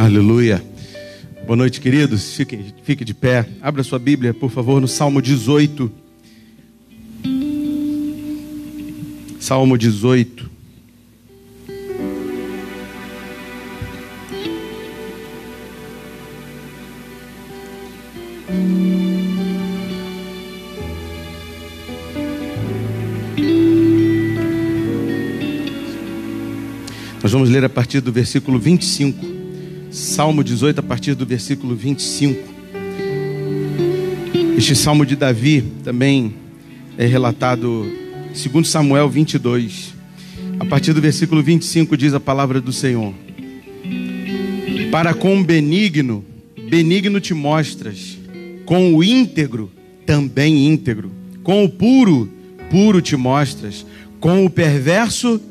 Aleluia. Boa noite, queridos. Fique de pé. Abra sua Bíblia, por favor, no Salmo 18. Salmo 18. Nós vamos ler a partir do versículo 25. Salmo 18, a partir do versículo 25. Este salmo de Davi também é relatado em 2 Samuel 22. A partir do versículo 25 diz a palavra do Senhor: Para com o benigno, benigno te mostras, com o íntegro, também íntegro, com o puro, puro te mostras, com o perverso,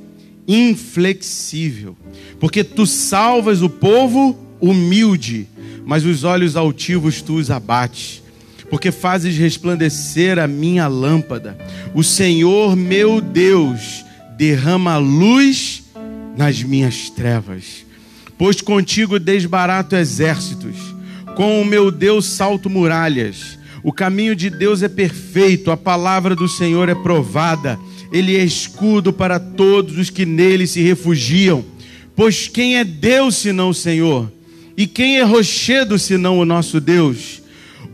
inflexível, porque tu salvas o povo humilde, mas os olhos altivos tu os abates, porque fazes resplandecer a minha lâmpada. O Senhor meu Deus derrama luz nas minhas trevas, pois contigo desbarato exércitos, com o meu Deus salto muralhas. O caminho de Deus é perfeito, a palavra do Senhor é provada. Ele é escudo para todos os que nele se refugiam. Pois quem é Deus senão o Senhor? E quem é rochedo senão o nosso Deus?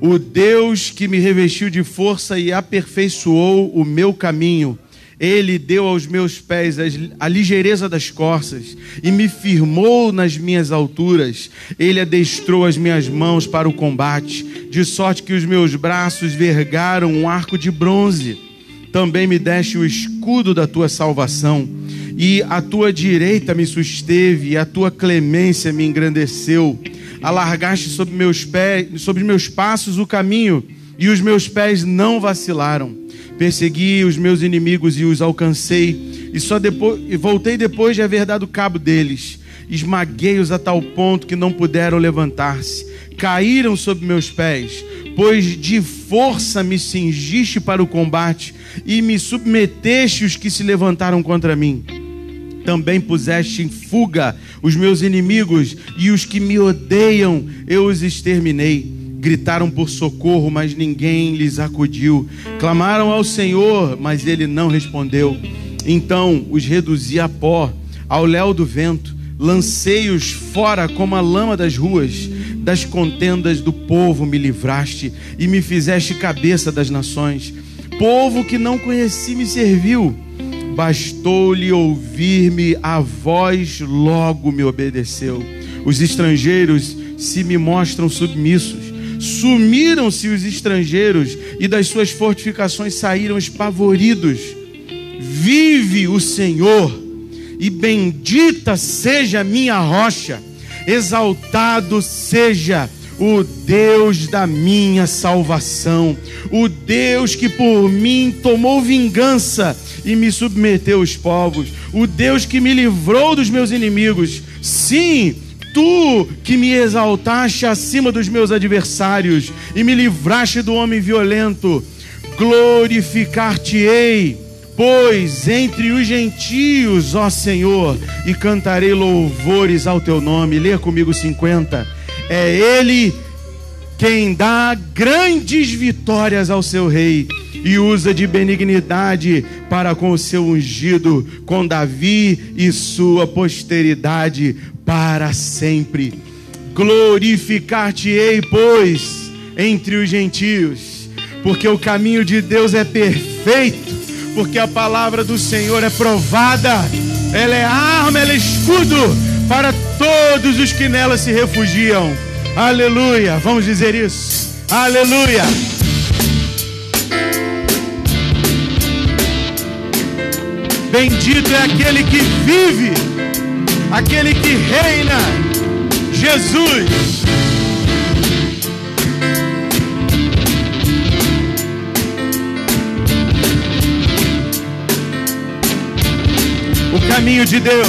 O Deus que me revestiu de força e aperfeiçoou o meu caminho. Ele deu aos meus pés a ligeireza das corças e me firmou nas minhas alturas. Ele adestrou as minhas mãos para o combate, de sorte que os meus braços vergaram um arco de bronze. Também me deste o escudo da tua salvação, e a tua direita me susteve, e a tua clemência me engrandeceu. Alargaste sobre meus passos o caminho, e os meus pés não vacilaram. Persegui os meus inimigos e os alcancei, e voltei depois de haver dado cabo deles. Esmaguei-os a tal ponto que não puderam levantar-se. Caíram sob meus pés, pois de força me cingiste para o combate, e me submeteste os que se levantaram contra mim. Também puseste em fuga os meus inimigos, e os que me odeiam eu os exterminei. Gritaram por socorro, mas ninguém lhes acudiu. Clamaram ao Senhor, mas ele não respondeu. Então os reduzi a pó, ao léu do vento. Lancei-os fora como a lama das ruas. Das contendas do povo me livraste, e me fizeste cabeça das nações. Povo que não conheci me serviu. Bastou-lhe ouvir-me, a voz logo me obedeceu. Os estrangeiros se me mostram submissos. Sumiram-se os estrangeiros, e das suas fortificações saíram espavoridos. Vive o Senhor, e bendita seja a minha rocha. Exaltado seja o Deus da minha salvação, o Deus que por mim tomou vingança e me submeteu os povos, o Deus que me livrou dos meus inimigos. Sim, tu que me exaltaste acima dos meus adversários e me livraste do homem violento. Glorificar-te-ei, pois entre os gentios, ó Senhor, e cantarei louvores ao teu nome. Lê comigo 50. É Ele quem dá grandes vitórias ao seu rei, e usa de benignidade para com o seu ungido, com Davi e sua posteridade para sempre. Glorificar-te-ei, pois, entre os gentios, porque o caminho de Deus é perfeito, porque a palavra do Senhor é provada, ela é arma, ela é escudo para todos os que nela se refugiam. Aleluia, vamos dizer isso. Aleluia. Bendito é aquele que vive, aquele que reina, Jesus. O caminho de Deus,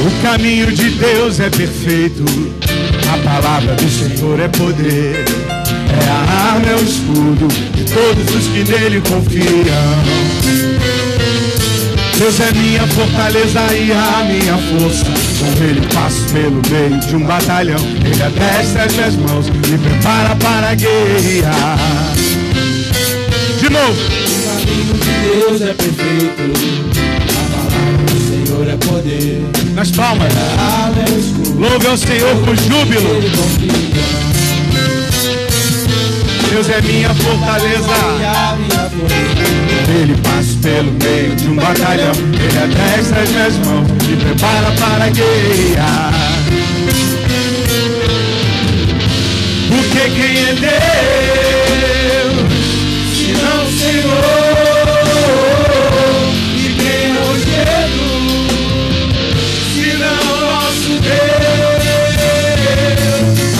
o caminho de Deus é perfeito. A palavra do Senhor é poder, é a arma, é o escudo de todos os que nele confiam. Deus é minha fortaleza e a minha força. Com Ele passo pelo meio de um batalhão. Ele adestra as minhas mãos e prepara para guerrear. De novo. O caminho de Deus é perfeito. A palavra do Senhor é poder. Nas palmas. Louve ao Senhor com júbilo. Deus é minha fortaleza. Ele passa pelo meio de um batalhão. Ele adestra as minhas mãos e prepara para guerrear. Porque quem é Deus, se não o Senhor? E quem é o Jesus, se não o nosso Deus?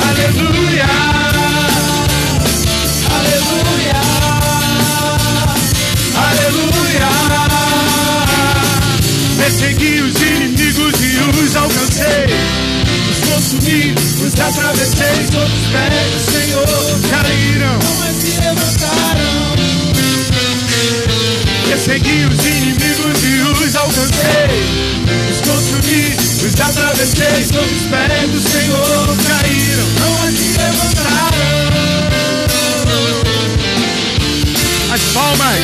Aleluia. Persegui os inimigos e os alcancei, os consumi, os atravessei, sob os pés do Senhor caíram, mas se levantaram. Persegui os inimigos e os alcancei, os consumi, os atravessei, sob os pés do Senhor caíram, mas se levantaram. As palmas.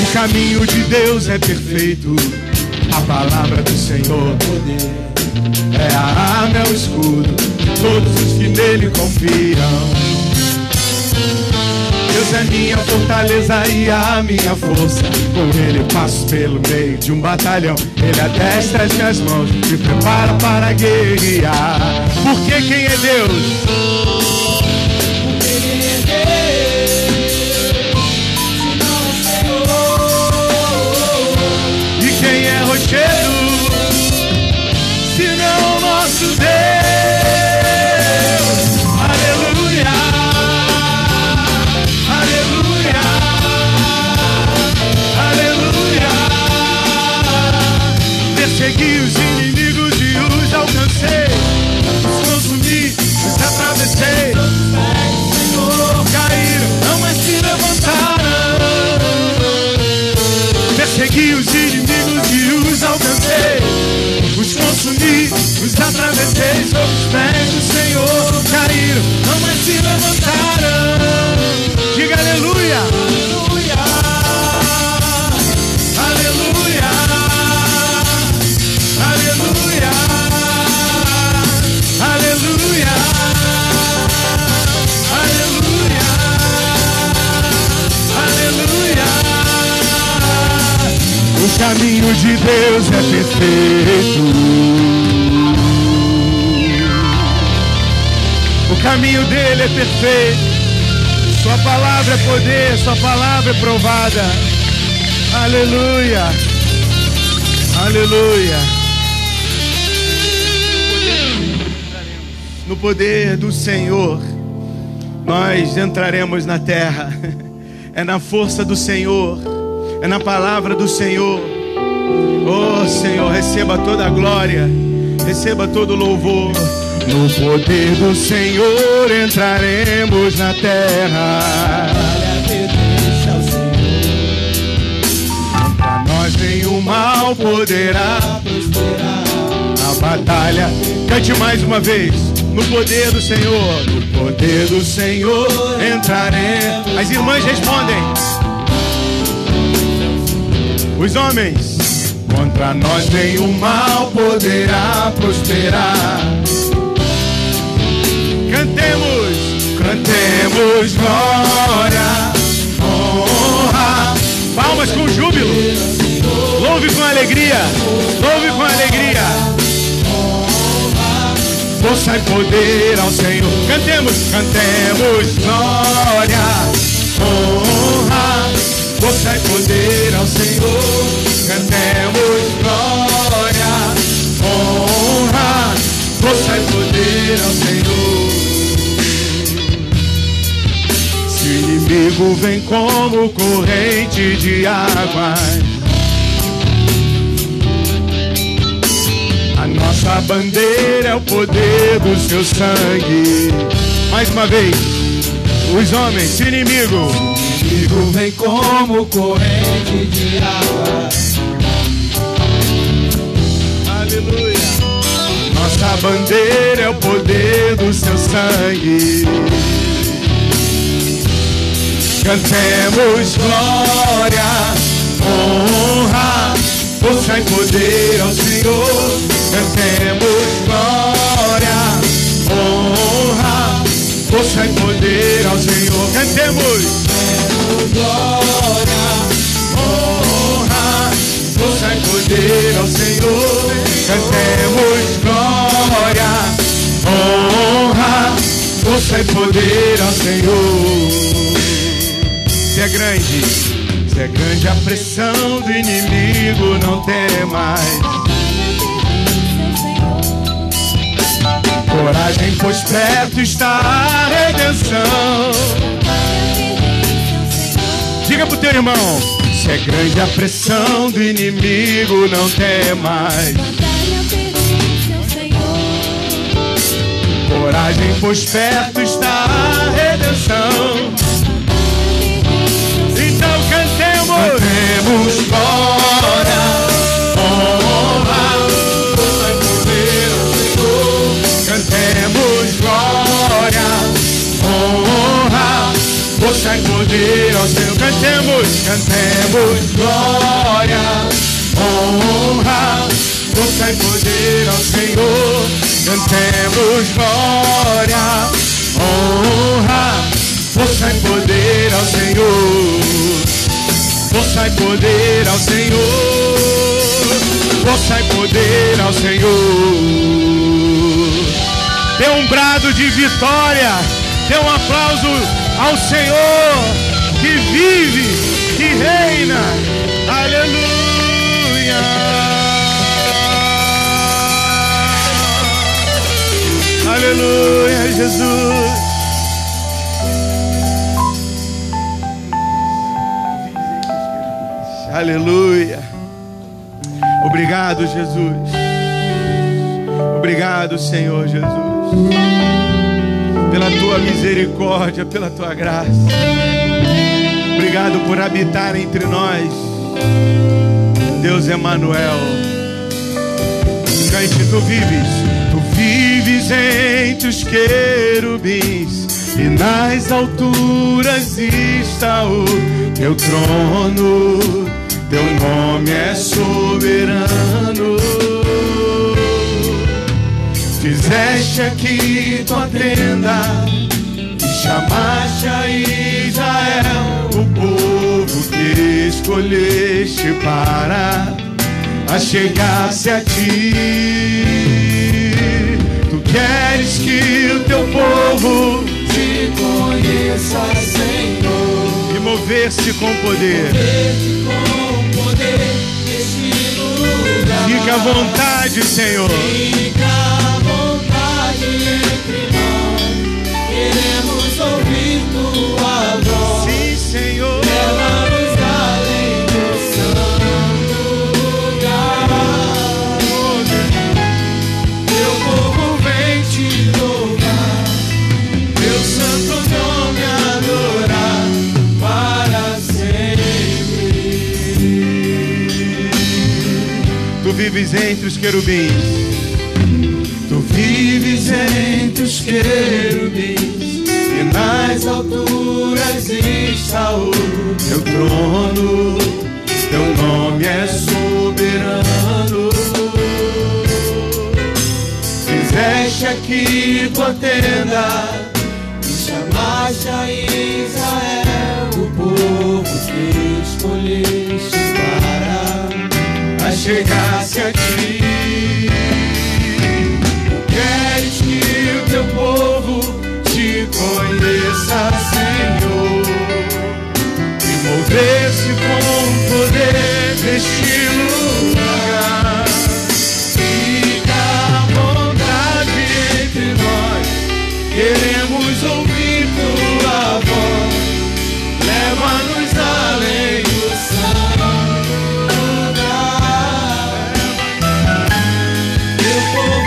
O caminho de Deus é perfeito, a palavra do Senhor é a arma, é o escudo, todos os que nele confiam. Deus é minha fortaleza e a minha força, com Ele passo pelo meio de um batalhão. Ele adestra as minhas mãos, me prepara para guerrear. Porque quem é Deus? Quem é rochedo, senão o nosso Deus? Aleluia, aleluia, aleluia. Persegui os inimigos e os alcancei, os consumi, os atravessei. Senhor, caíram, não mas se levantaram. Persegui os inimigos e os alcancei, os consumi, os atravessei, sob os pés do Senhor caíram, não mais se levantaram. Diga aleluia, aleluia, aleluia, aleluia, aleluia, aleluia, aleluia. O caminho de Deus é perfeito. O caminho dele é perfeito. Sua palavra é poder, sua palavra é provada. Aleluia. Aleluia. No poder do Senhor nós entraremos na terra. É na força do Senhor, é na palavra do Senhor. Oh Senhor, receba toda a glória, receba todo o louvor. No poder do Senhor entraremos na terra. Contra nós nenhum mal poderá prosperar. A batalha, cante mais uma vez. No poder do Senhor, no poder do Senhor entraremos. As irmãs respondem. Os homens, contra nós nenhum mal poderá prosperar. Cantemos, cantemos glória, honra, palmas com júbilo, louve com alegria, louve com alegria, força e poder ao Senhor. Cantemos, cantemos glória, honra, força e poder ao Senhor. Cantemos glória, honra, força e poder ao Senhor. Se o inimigo vem como corrente de águas, a nossa Nossa bandeira é o poder do seu sangue. Mais uma vez, os homens, se inimigo. O inimigo vem como corrente de água. Aleluia. Nossa bandeira é o poder do seu sangue. Cantemos glória, honra, força e poder ao Senhor. Cantemos glória, honra, força e poder ao Senhor. Cantemos glória, honra, força e poder ao Senhor. Cantemos glória, honra, força e poder ao Senhor. Se é grande a pressão do inimigo, não tem mais. Coragem, pois perto está a redenção. Diga pro teu irmão, se é grande a pressão do inimigo, não tem mais. Coragem, pois perto está a redenção. Então cantemos glória, honra, força e poder ao Senhor. Cantemos glória, honra, força e poder ao Senhor. Cantemos glória, honra, força e poder ao Senhor. Cantemos glória, honra, força e poder ao Senhor. Força e poder ao Senhor. Força e poder ao Senhor. Dê um brado de vitória. Dê um aplauso ao Senhor que vive, que reina. Aleluia. Aleluia, Jesus. Aleluia. Obrigado, Jesus. Obrigado, Senhor Jesus, pela tua misericórdia, pela tua graça. Obrigado por habitar entre nós, Deus Emanuel. Cante, tu vives entre os querubins, e nas alturas está o teu trono. Teu nome é soberano. Fizeste aqui tua tenda e chamaste a Israel, o povo que escolheste para achegar-se a ti. Tu queres que o teu povo te conheça, Senhor, e mover-se com poder. Fica à vontade, Senhor. Fica à vontade entre nós. Queremos ouvir tua voz. Sim, Senhor. Leva-nos além do santo lugar. Teu povo vem te louvar, teu santo nome adorar para sempre. Tu vives entre os querubins. Tu vives entre os querubins, e nas alturas está o teu trono. Teu nome é soberano. Fizeste aqui tua tenda e chamaste a Israel, o povo que escolheste para achegar-se a ti. Queres que o teu povo te conheça, Senhor, e mover-se com poder neste lugar. Fica à vontade entre nós, queremos ouvir tua voz. Leva-nos além do santo lugar. Teu povo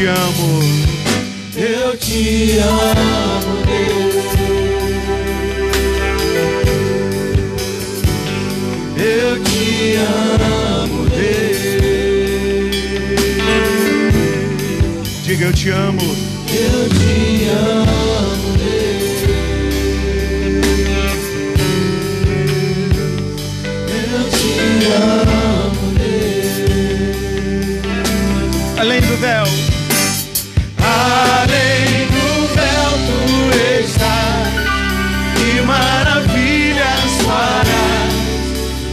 te amo. Eu te amo, Deus. Eu te amo, Deus. Diga, eu te amo. Eu te amo, Deus. Eu te amo, Deus. Além do véu. Além do véu tu estás, que maravilhas farás,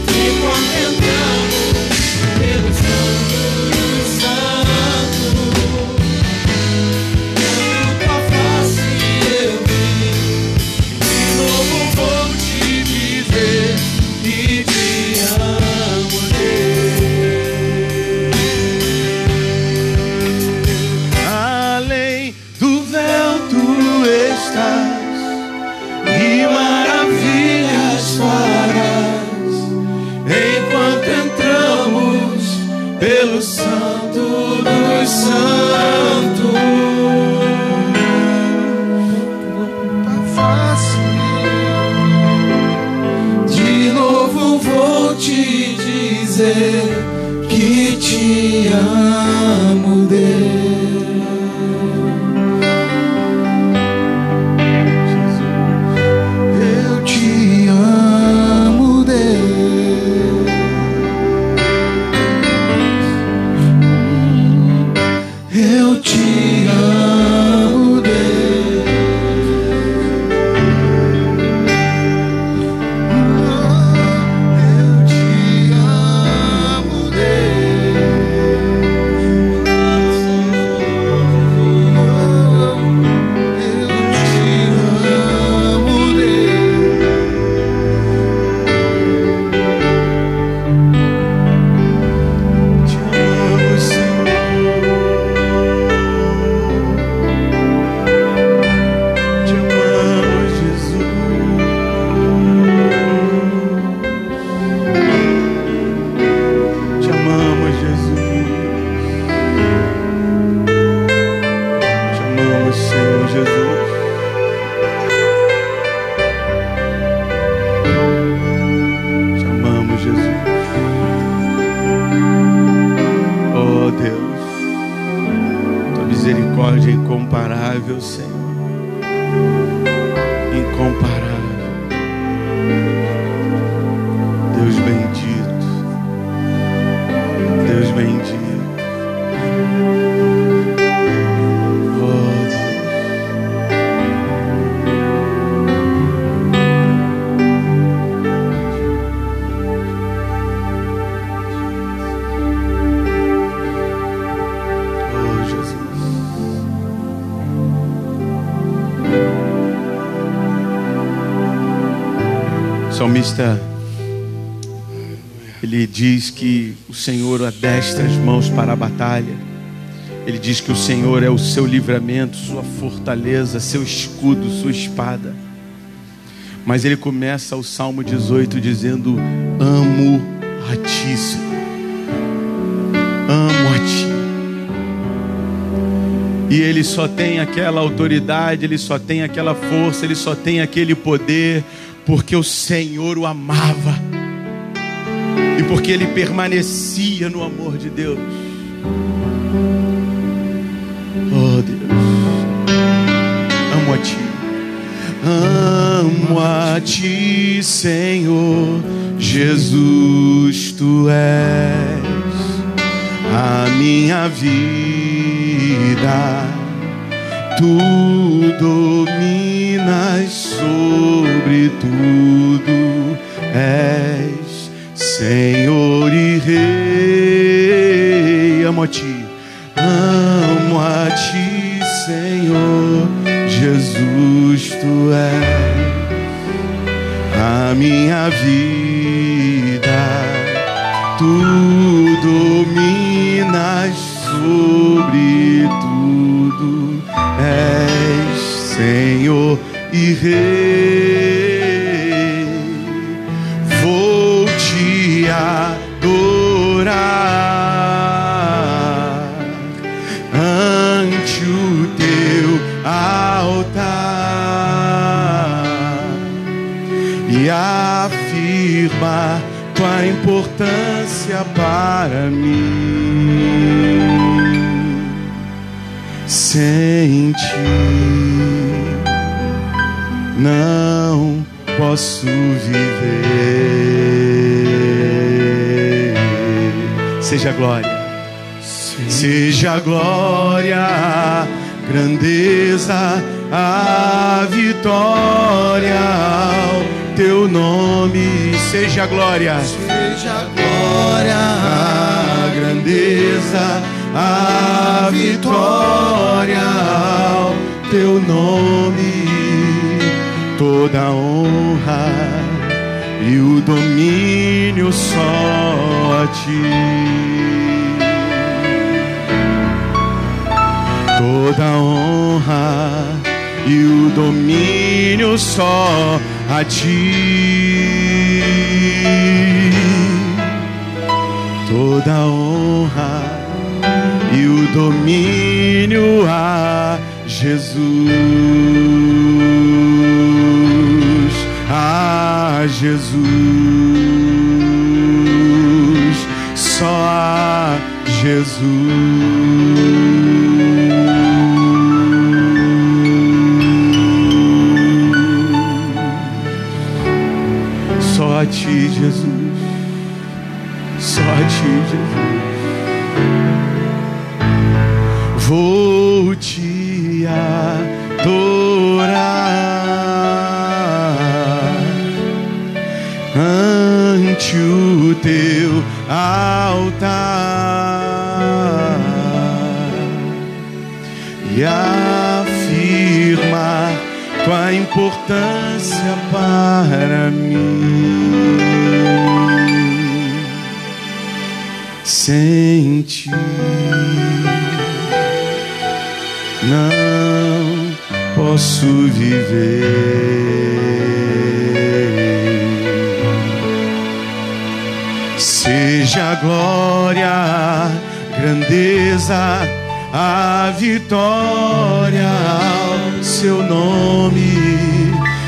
e contemplamos pelo Santo dos Santos. Vendo tua face eu vi, de novo vou te dizer que te amo, Deus. Além do véu tu estás, E maravilhas farás, enquanto entramos pelo Santo dos Santos. Tá fácil. De novo vou te dizer que te amo, Deus. Eu te amo, Deus. Eu te amo, Deus. Eu te amo, misericórdia incomparável, Senhor. Incomparável. Deus bendito. Deus bendito. Oh, Deus. Oh, Jesus. O salmista, ele diz que o Senhor adestra as mãos para a batalha. Ele diz que o Senhor é o seu livramento, sua fortaleza, seu escudo, sua espada. Mas ele começa o Salmo 18 dizendo: amo a ti, Senhor. Amo a ti. E ele só tem aquela autoridade, ele só tem aquela força, ele só tem aquele poder porque o Senhor o amava e porque ele permanecia no amor de Deus. Oh, Deus, amo a ti. Amo a ti, Senhor Jesus, tu és a minha vida, tu dominas sobre tudo, és Senhor e Rei. Amo a ti. Amo a ti, Senhor Jesus, tu és a minha vida, tu dominas sobre tudo, és Senhor e Rei. Vou te adorar afirma tua importância para mim. Sem ti não posso viver. Seja a glória, seja a glória, a grandeza, a vitória ao teu nome. Seja a glória, Seja a glória, a grandeza, a vitória ao teu nome. Toda a honra e o domínio só a ti. Toda a honra e o domínio só a ti. Toda a honra e o domínio a Jesus. A Jesus, só a Jesus. Só a ti, Jesus. Só a ti, Jesus. Vou te adorar ante o teu altar e afirmar tua importância para mim. Sem ti não posso viver. Seja a glória, a grandeza, a vitória ao seu nome.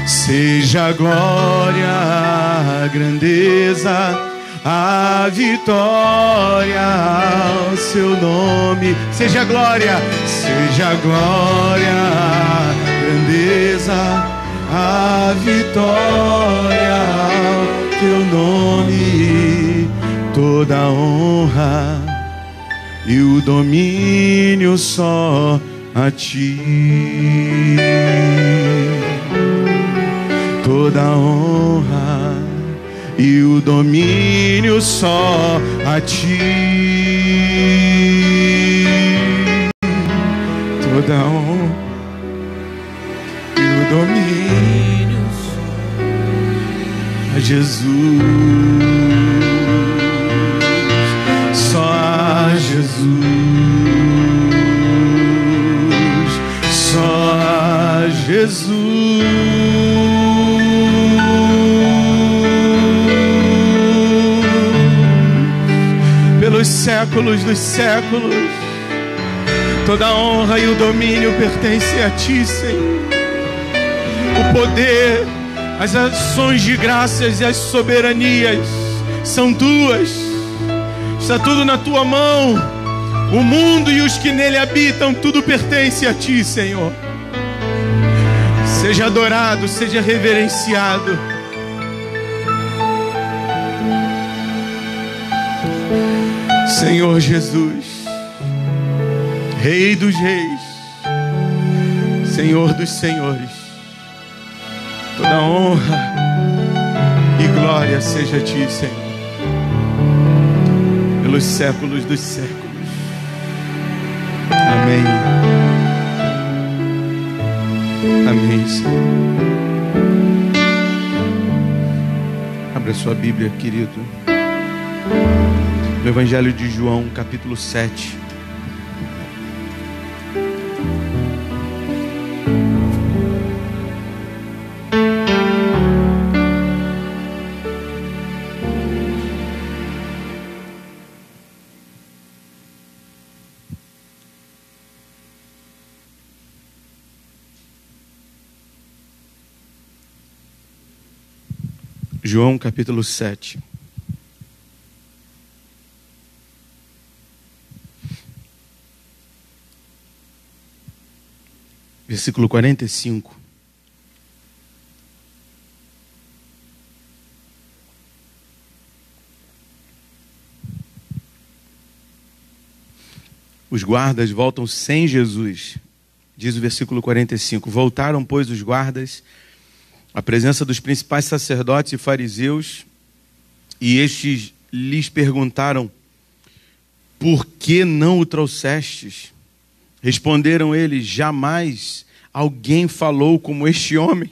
Seja a glória, a grandeza, a vitória ao seu nome. Seja a glória, seja a glória, a grandeza, a vitória ao teu nome. Toda a honra e o domínio só a ti. Toda a honra e o domínio só a ti. Toda a honra e o domínio só a Jesus. Só a Jesus. Só a Jesus. Pelos séculos dos séculos, toda a honra e o domínio pertencem a ti, Senhor. O poder, as ações de graças e as soberanias são tuas. Está tudo na tua mão. O mundo e os que nele habitam, tudo pertence a ti, Senhor. Seja adorado, seja reverenciado. Senhor Jesus, Rei dos reis, Senhor dos senhores, toda honra e glória seja a ti, Senhor, pelos séculos dos séculos. Amém. Amém, Senhor. Abra sua Bíblia, querido, no Evangelho de João, capítulo 7. João capítulo 7. Versículo 45. Os guardas voltam sem Jesus. Diz o versículo 45. Voltaram, pois, os guardas à presença dos principais sacerdotes e fariseus, e estes lhes perguntaram: por que não o trouxestes? Responderam eles: jamais alguém falou como este homem.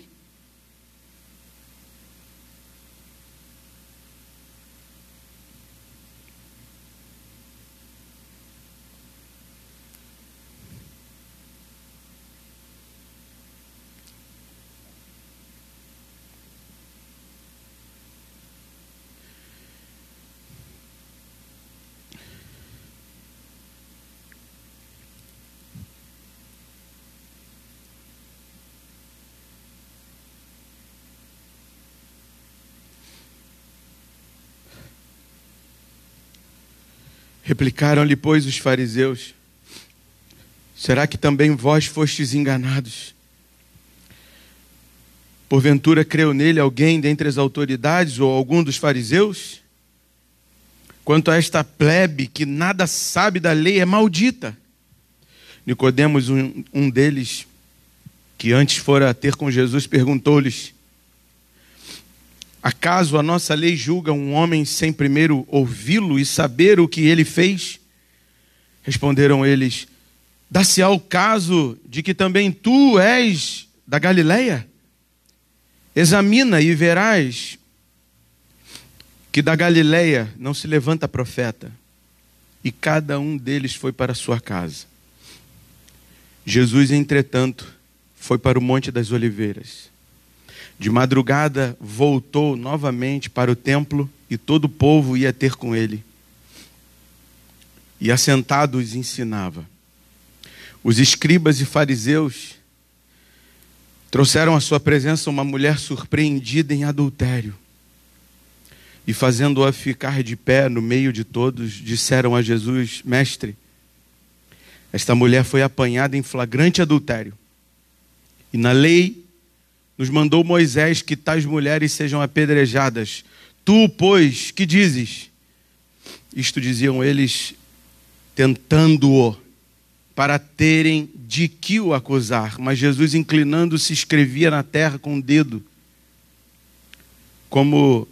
Replicaram-lhe, pois, os fariseus: será que também vós fostes enganados? Porventura creu nele alguém dentre as autoridades ou algum dos fariseus? Quanto a esta plebe que nada sabe da lei, é maldita. Nicodemos, um deles, que antes fora ter com Jesus, perguntou-lhes: acaso a nossa lei julga um homem sem primeiro ouvi-lo e saber o que ele fez? Responderam eles: dá-se-á o caso de que também tu és da Galileia? Examina e verás que da Galileia não se levanta profeta. E cada um deles foi para a sua casa. Jesus, entretanto, foi para o Monte das Oliveiras. De madrugada voltou novamente para o templo e todo o povo ia ter com ele. E assentado os ensinava. Os escribas e fariseus trouxeram à sua presença uma mulher surpreendida em adultério. E fazendo-a ficar de pé no meio de todos, disseram a Jesus: mestre, esta mulher foi apanhada em flagrante adultério. E na lei nos mandou Moisés que tais mulheres sejam apedrejadas. Tu, pois, que dizes? Isto diziam eles, tentando-o, para terem de que o acusar. Mas Jesus, inclinando-se, escrevia na terra com o dedo. Como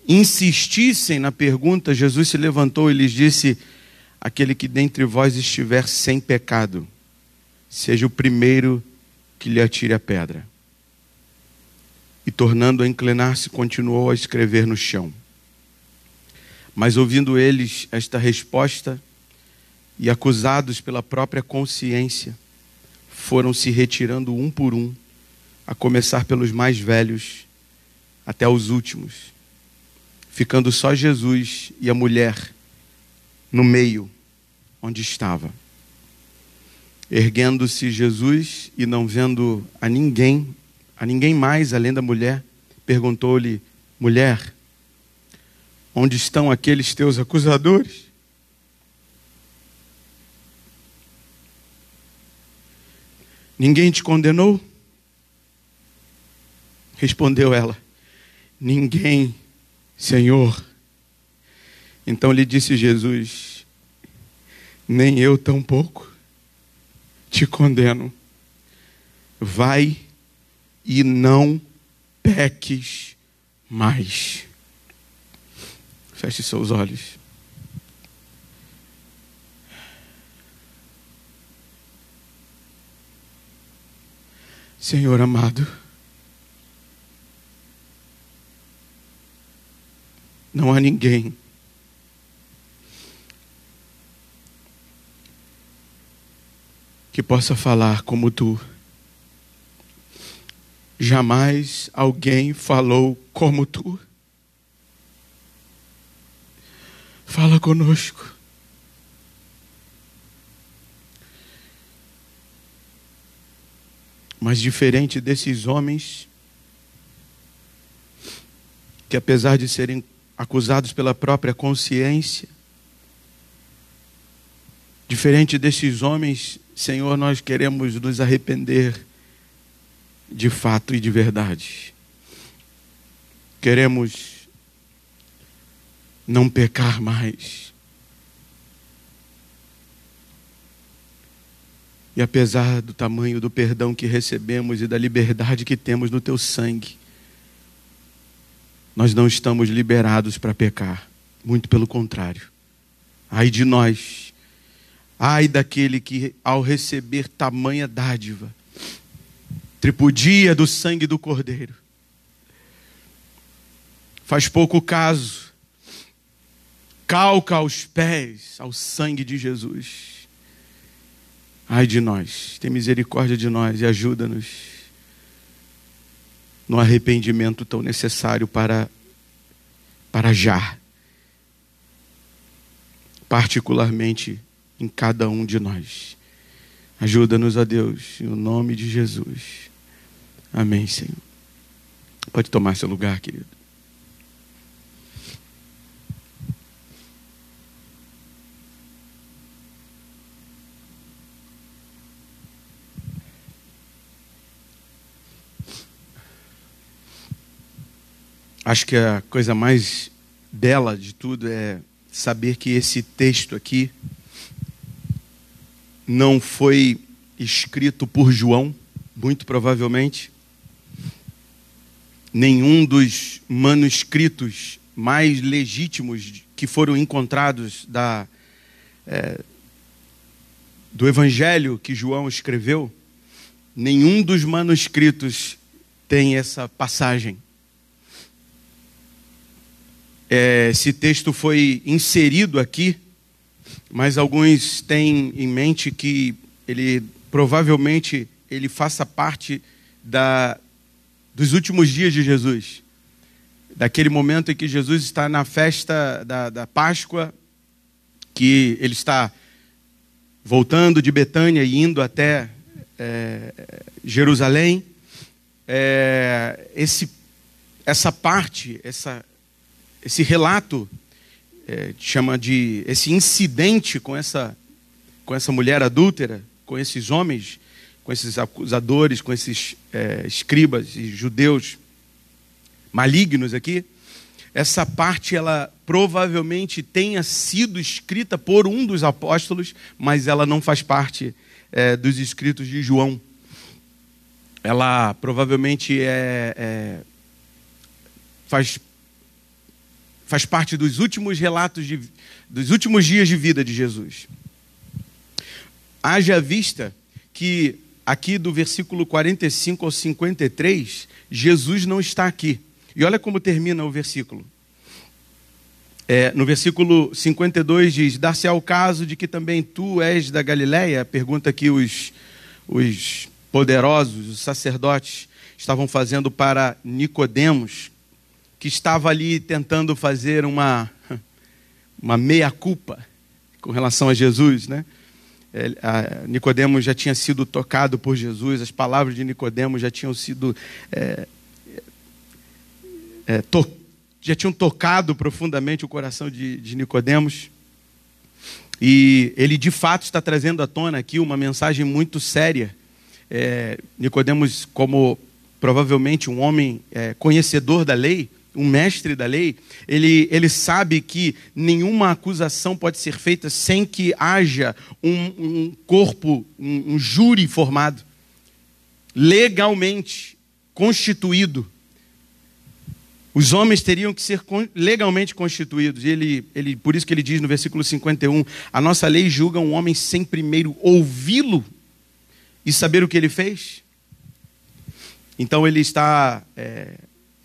insistissem na pergunta, Jesus se levantou e lhes disse: aquele que dentre vós estiver sem pecado, seja o primeiro que lhe atire a pedra. E tornando a inclinar-se, continuou a escrever no chão. Mas ouvindo eles esta resposta, e acusados pela própria consciência, foram se retirando um por um, a começar pelos mais velhos até os últimos, ficando só Jesus e a mulher no meio onde estava. Erguendo-se Jesus e não vendo a ninguém mais além da mulher, perguntou-lhe: mulher, onde estão aqueles teus acusadores? Ninguém te condenou? Respondeu ela: ninguém, Senhor. Então lhe disse Jesus: nem eu tampouco te condeno. Vai e não peques mais. Feche seus olhos. Senhor amado, não há ninguém que possa falar como tu. Jamais alguém falou como tu. Fala conosco. Mas diferente desses homens, que apesar de serem acusados pela própria consciência, diferente desses homens, Senhor, nós queremos nos arrepender de fato e de verdade. Queremos não pecar mais. E apesar do tamanho do perdão que recebemos e da liberdade que temos no teu sangue, nós não estamos liberados para pecar. Muito pelo contrário. Ai de nós. Ai daquele que, ao receber tamanha dádiva, tripudia do sangue do Cordeiro, faz pouco caso, calca aos pés ao sangue de Jesus. Ai de nós, tem misericórdia de nós e ajuda-nos no arrependimento tão necessário para já, particularmente em cada um de nós. Ajuda-nos, ó Deus, em nome de Jesus. Amém, Senhor. Pode tomar seu lugar, querido. Acho que a coisa mais bela de tudo é saber que esse texto aqui não foi escrito por João, muito provavelmente. Nenhum dos manuscritos mais legítimos que foram encontrados do Evangelho que João escreveu, nenhum dos manuscritos tem essa passagem. Esse texto foi inserido aqui, mas alguns têm em mente que ele provavelmente faça parte dos últimos dias de Jesus. Daquele momento em que Jesus está na festa da Páscoa, que ele está voltando de Betânia e indo até Jerusalém. Essa parte, esse relato, chama de esse incidente com essa mulher adúltera, com esses homens, com esses acusadores, com esses escribas e judeus malignos aqui. Essa parte, ela provavelmente tenha sido escrita por um dos apóstolos, mas ela não faz parte dos escritos de João. Ela provavelmente faz parte dos últimos relatos, dos últimos dias de vida de Jesus. Haja vista que aqui do versículo 45 ao 53, Jesus não está aqui. E olha como termina o versículo. No versículo 52 diz: dar-se-á o caso de que também tu és da Galileia? Pergunta aqui os poderosos, os sacerdotes, estavam fazendo para Nicodemos, que estava ali tentando fazer uma meia-culpa com relação a Jesus, né? Nicodemos já tinha sido tocado por Jesus, as palavras de Nicodemos já tinham sido já tinham tocado profundamente o coração de Nicodemos, e ele de fato está trazendo à tona aqui uma mensagem muito séria. Nicodemos, como provavelmente um homem conhecedor da lei, um mestre da lei, ele sabe que nenhuma acusação pode ser feita sem que haja um corpo, um júri formado, legalmente constituído. Os homens teriam que ser legalmente constituídos. Por isso que ele diz no versículo 51, a nossa lei julga um homem sem primeiro ouvi-lo e saber o que ele fez. Então ele está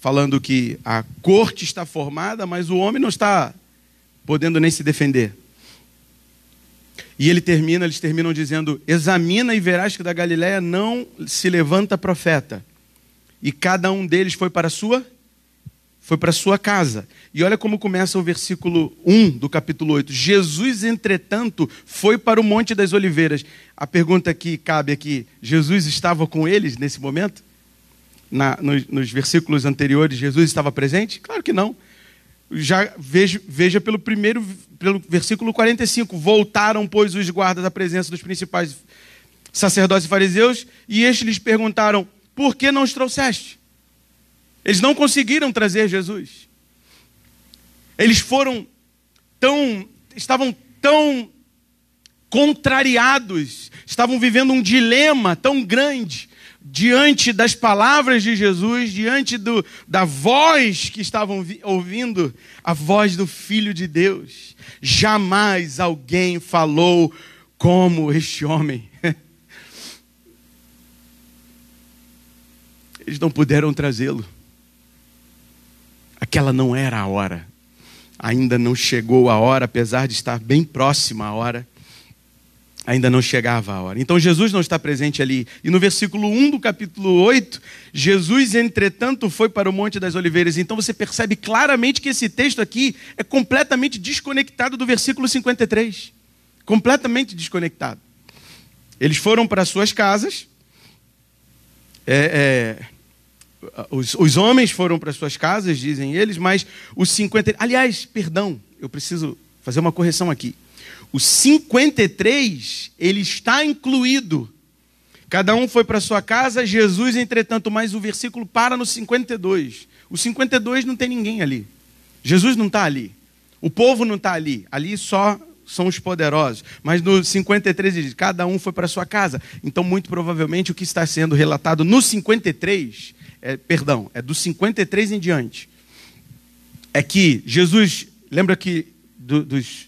falando que a corte está formada, mas o homem não está podendo nem se defender. E eles terminam dizendo: examina e verás que da Galileia não se levanta profeta. E cada um deles foi para a sua casa. E olha como começa o versículo 1 do capítulo 8. Jesus, entretanto, foi para o Monte das Oliveiras. A pergunta que cabe aqui: Jesus estava com eles nesse momento? nos versículos anteriores, Jesus estava presente? Claro que não. Já veja pelo versículo 45. Voltaram, pois, os guardas à presença dos principais sacerdotes e fariseus, e estes lhes perguntaram: por que não os trouxeste? Eles não conseguiram trazer Jesus. Eles estavam tão contrariados, estavam vivendo um dilema tão grande diante das palavras de Jesus, diante da voz que estavam ouvindo, a voz do Filho de Deus. Jamais alguém falou como este homem. Eles não puderam trazê-lo. Aquela não era a hora. Ainda não chegou a hora, apesar de estar bem próxima a hora. Ainda não chegava a hora. Então Jesus não está presente ali. E no versículo 1 do capítulo 8, Jesus, entretanto, foi para o Monte das Oliveiras. Então você percebe claramente que esse texto aqui é completamente desconectado do versículo 53. Completamente desconectado. Eles foram para suas casas. Os homens foram para suas casas, dizem eles, mas os 50... Aliás, perdão, eu preciso fazer uma correção aqui. O 53, ele está incluído. Cada um foi para sua casa, Jesus, entretanto, mas o versículo para no 52. O 52 não tem ninguém ali. Jesus não está ali. O povo não está ali. Ali só são os poderosos. Mas no 53 ele diz, cada um foi para sua casa. Então, muito provavelmente, o que está sendo relatado no 53, é do 53 em diante, é que Jesus, lembra que dos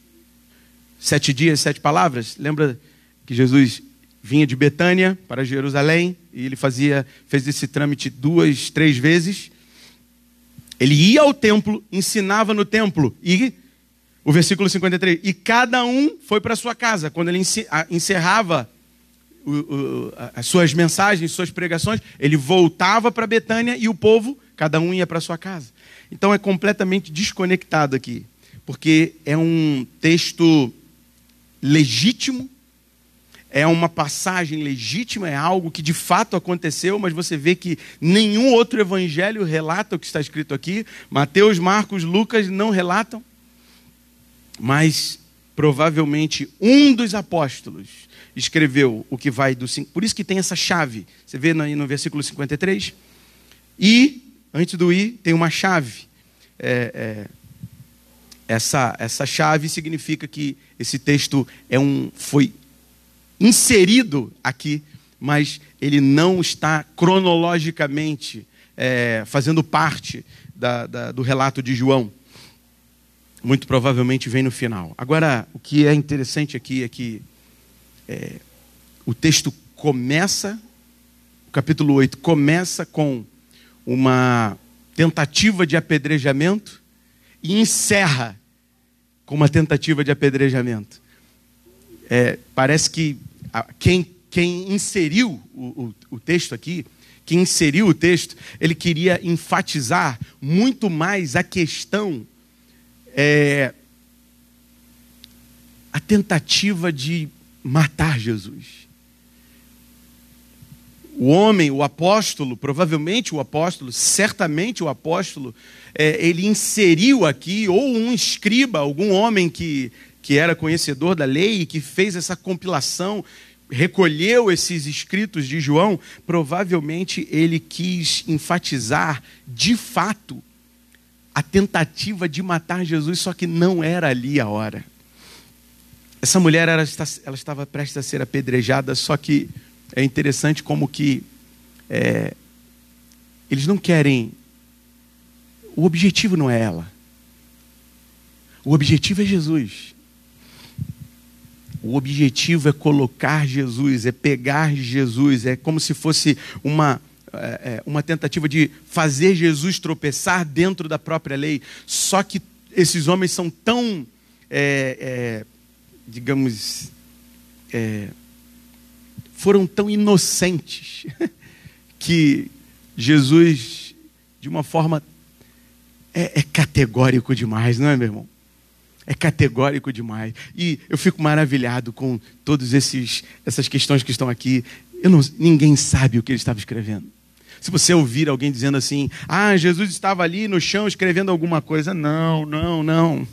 7 dias, 7 palavras, lembra que Jesus vinha de Betânia para Jerusalém, e ele fez esse trâmite 2, 3 vezes. Ele ia ao templo, ensinava no templo, e o versículo 53, e cada um foi para sua casa. Quando ele encerrava as suas mensagens, suas pregações, ele voltava para Betânia e o povo, cada um ia para sua casa. Então é completamente desconectado aqui, porque é um texto legítimo, é uma passagem legítima, é algo que de fato aconteceu, mas você vê que nenhum outro evangelho relata o que está escrito aqui. Mateus, Marcos, Lucas não relatam, mas provavelmente um dos apóstolos escreveu o que vai do 5. Por isso que tem essa chave. Você vê aí no versículo 53. E, antes do I, tem uma chave. Essa chave significa que esse texto foi inserido aqui, mas ele não está cronologicamente fazendo parte do relato de João. Muito provavelmente vem no final. Agora, o que é interessante aqui é que o texto começa, o capítulo 8 começa com uma tentativa de apedrejamento e encerra com uma tentativa de apedrejamento. Parece que quem inseriu o texto aqui, ele queria enfatizar muito mais a questão, a tentativa de matar Jesus. O homem, o apóstolo, provavelmente o apóstolo, certamente o apóstolo, ele inseriu aqui, ou um escriba, algum homem que era conhecedor da lei e que fez essa compilação, recolheu esses escritos de João, provavelmente ele quis enfatizar, de fato, a tentativa de matar Jesus, só que não era ali a hora. Essa mulher, ela estava prestes a ser apedrejada, só que é interessante como que eles não querem... O objetivo não é ela. O objetivo é Jesus. O objetivo é colocar Jesus, é pegar Jesus, é como se fosse uma tentativa de fazer Jesus tropeçar dentro da própria lei. Só que esses homens são tão, foram tão inocentes que Jesus, de uma forma, é categórico demais, não é, meu irmão? É categórico demais. E eu fico maravilhado com todas essas questões que estão aqui. Ninguém sabe o que ele estava escrevendo. Se você ouvir alguém dizendo assim, ah, Jesus estava ali no chão escrevendo alguma coisa. Não, não, não.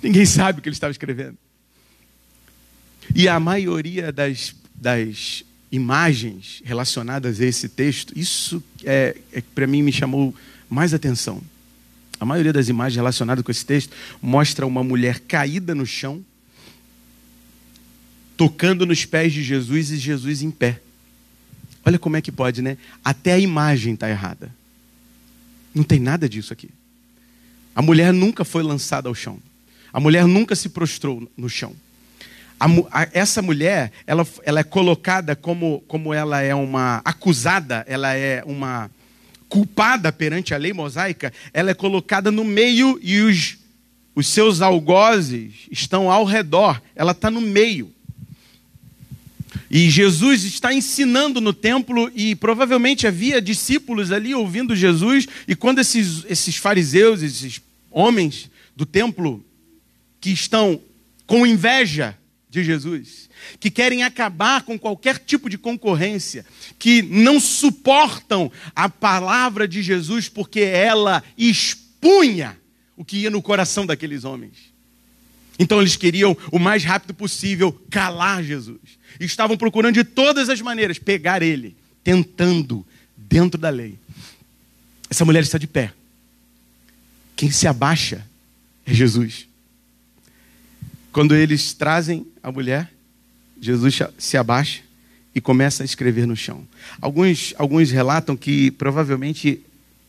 Ninguém sabe o que ele estava escrevendo. E a maioria das imagens relacionadas a esse texto, isso para mim me chamou mais atenção. A maioria das imagens relacionadas com esse texto mostra uma mulher caída no chão, tocando nos pés de Jesus e Jesus em pé. Olha como é que pode, né? Até a imagem está errada. Não tem nada disso aqui. A mulher nunca foi lançada ao chão. A mulher nunca se prostrou no chão. Essa mulher, ela é colocada como ela é uma acusada, ela é uma culpada perante a lei mosaica, ela é colocada no meio e os seus algozes estão ao redor. Ela está no meio. E Jesus está ensinando no templo e provavelmente havia discípulos ali ouvindo Jesus. E quando esses fariseus, esses homens do templo que estão com inveja de Jesus, que querem acabar com qualquer tipo de concorrência, que não suportam a palavra de Jesus porque ela expunha o que ia no coração daqueles homens. Então eles queriam o mais rápido possível calar Jesus. E estavam procurando de todas as maneiras pegar ele, tentando dentro da lei. Essa mulher está de pé. Quem se abaixa é Jesus. Quando eles trazem a mulher, Jesus se abaixa e começa a escrever no chão. Alguns relatam que provavelmente,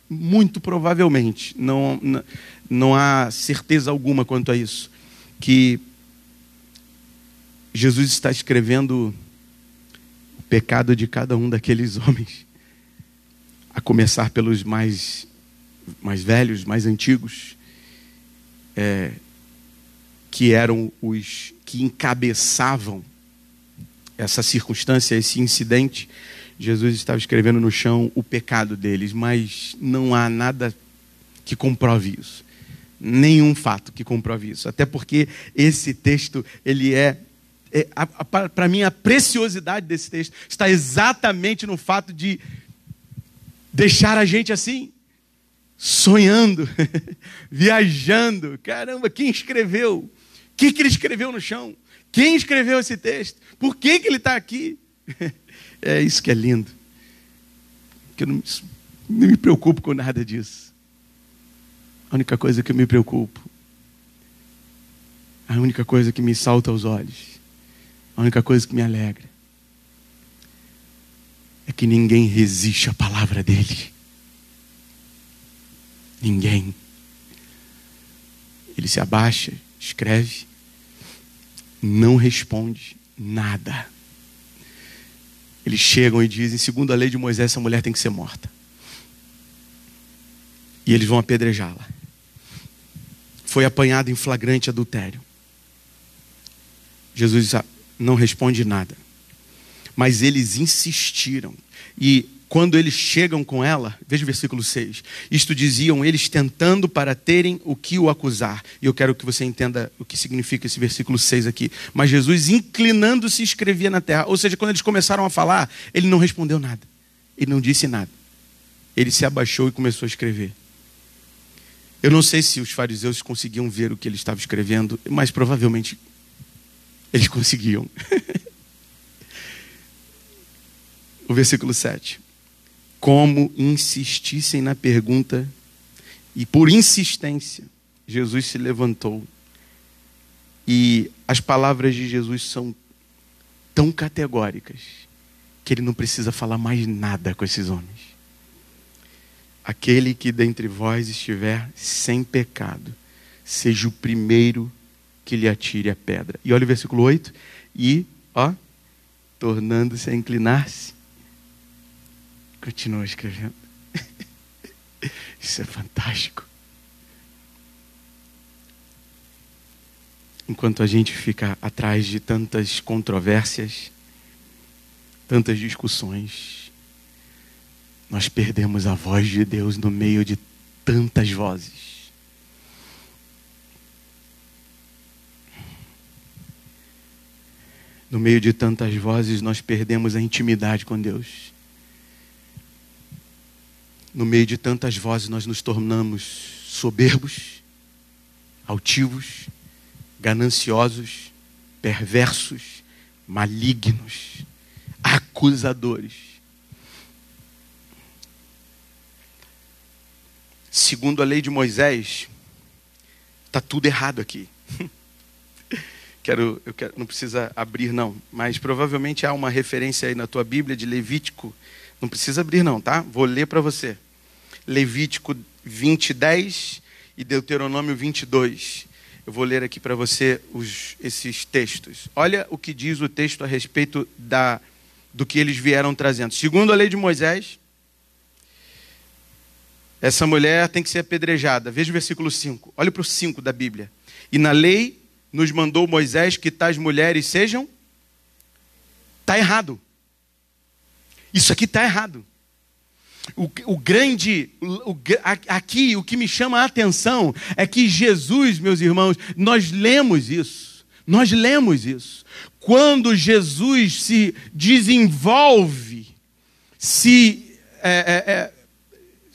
muito provavelmente, não há certeza alguma quanto a isso, que Jesus está escrevendo o pecado de cada um daqueles homens, a começar pelos mais velhos, mais antigos, que eram os que encabeçavam essa circunstância, esse incidente. Jesus estava escrevendo no chão o pecado deles, mas não há nada que comprove isso. Nenhum fato que comprove isso. Até porque esse texto, ele para mim, a preciosidade desse texto está exatamente no fato de deixar a gente assim, sonhando, viajando. Caramba, quem escreveu? O que ele escreveu no chão? Quem escreveu esse texto? Por que ele está aqui? É isso que é lindo. Que eu não me preocupo com nada disso. A única coisa que eu me preocupo, a única coisa que me salta aos olhos, a única coisa que me alegra, é que ninguém resiste à palavra dele. Ninguém. Ele se abaixa, escreve, não responde nada. Eles chegam e dizem, segundo a lei de Moisés, essa mulher tem que ser morta. E eles vão apedrejá-la. Foi apanhado em flagrante adultério. Jesus não responde nada. Mas eles insistiram. E quando eles chegam com ela, veja o versículo 6. Isto diziam eles tentando para terem o que o acusar. E eu quero que você entenda o que significa esse versículo 6 aqui. Mas Jesus, inclinando-se, escrevia na terra. Ou seja, quando eles começaram a falar, ele não respondeu nada. Ele não disse nada. Ele se abaixou e começou a escrever. Eu não sei se os fariseus conseguiam ver o que ele estava escrevendo, mas provavelmente eles conseguiam. O versículo 7. Como insistissem na pergunta, e por insistência, Jesus se levantou. E as palavras de Jesus são tão categóricas que ele não precisa falar mais nada com esses homens. Aquele que dentre vós estiver sem pecado, seja o primeiro que lhe atire a pedra. E olha o versículo 8. E, tornando-se a inclinar-se, continua escrevendo. Isso é fantástico. Enquanto a gente fica atrás de tantas controvérsias, tantas discussões, nós perdemos a voz de Deus no meio de tantas vozes. No meio de tantas vozes, nós perdemos a intimidade com Deus. no meio de tantas vozes, nós nos tornamos soberbos, altivos, gananciosos, perversos, malignos, acusadores. Segundo a lei de Moisés, está tudo errado aqui. Não precisa abrir não, mas provavelmente há uma referência aí na tua Bíblia de Levítico. Não precisa abrir não, tá? Vou ler para você. Levítico 20:10 e Deuteronômio 22. Eu vou ler aqui para você esses textos. Olha o que diz o texto a respeito do que eles vieram trazendo. Segundo a lei de Moisés, essa mulher tem que ser apedrejada. Veja o versículo 5. Olha para o 5 da Bíblia. E na lei nos mandou Moisés que tais mulheres sejam... Está errado. Isso aqui está errado. Aqui o que me chama a atenção é que Jesus, meus irmãos, nós lemos isso. Quando Jesus se desenvolve,